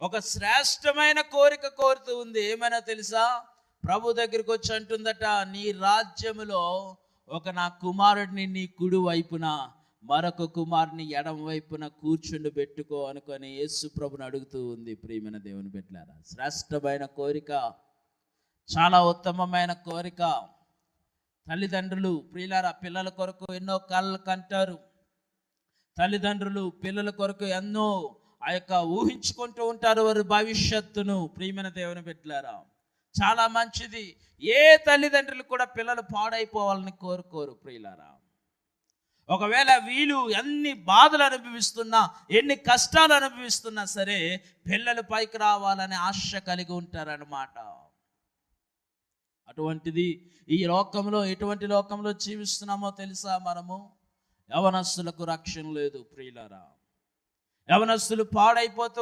ఒక శ్రేష్టమైన కోరిక కోరుతూ ఉంది. ఏమైనా తెలుసా? ప్రభు దగ్గరికి వచ్చి అంటుందట, నీ రాజ్యములో నా కుమారుడిని నీ కుడి వైపున, మరొక కుమారుని ఎడమ వైపున కూర్చుండి పెట్టుకో అనుకొని యేసు ప్రభుని అడుగుతూ ఉంది. ప్రియమైన దేవుని బిడ్డలారా, శ్రేష్టమైన కోరిక, చాలా ఉత్తమమైన కోరిక. తల్లిదండ్రులు ప్రియులారా పిల్లల కొరకు ఎన్నో కలలు కంటారు. తల్లిదండ్రులు పిల్లల కొరకు ఎన్నో ఊహించుకుంటూ ఉంటారు వారి భవిష్యత్తును. ప్రియమైన దేవుని బిడ్డలారా, చాలా మంచిది. ఏ తల్లిదండ్రులు కూడా పిల్లలు పాడైపోవాలని కోరుకోరు. ప్రియులారా, ఒకవేళ వీళ్ళు ఎన్ని బాధలు అనుభవిస్తున్నా, ఎన్ని కష్టాలు అనుభవిస్తున్నా సరే పిల్లలు పైకి రావాలని ఆశ కలిగి ఉంటారన్నమాట. అటువంటిది ఈ లోకంలో, ఎటువంటి లోకంలో జీవిస్తున్నామో తెలుసా? మనము యవనస్తులకు రక్షణ లేదు. ప్రియులారా, యవనస్తులు పాడైపోతూ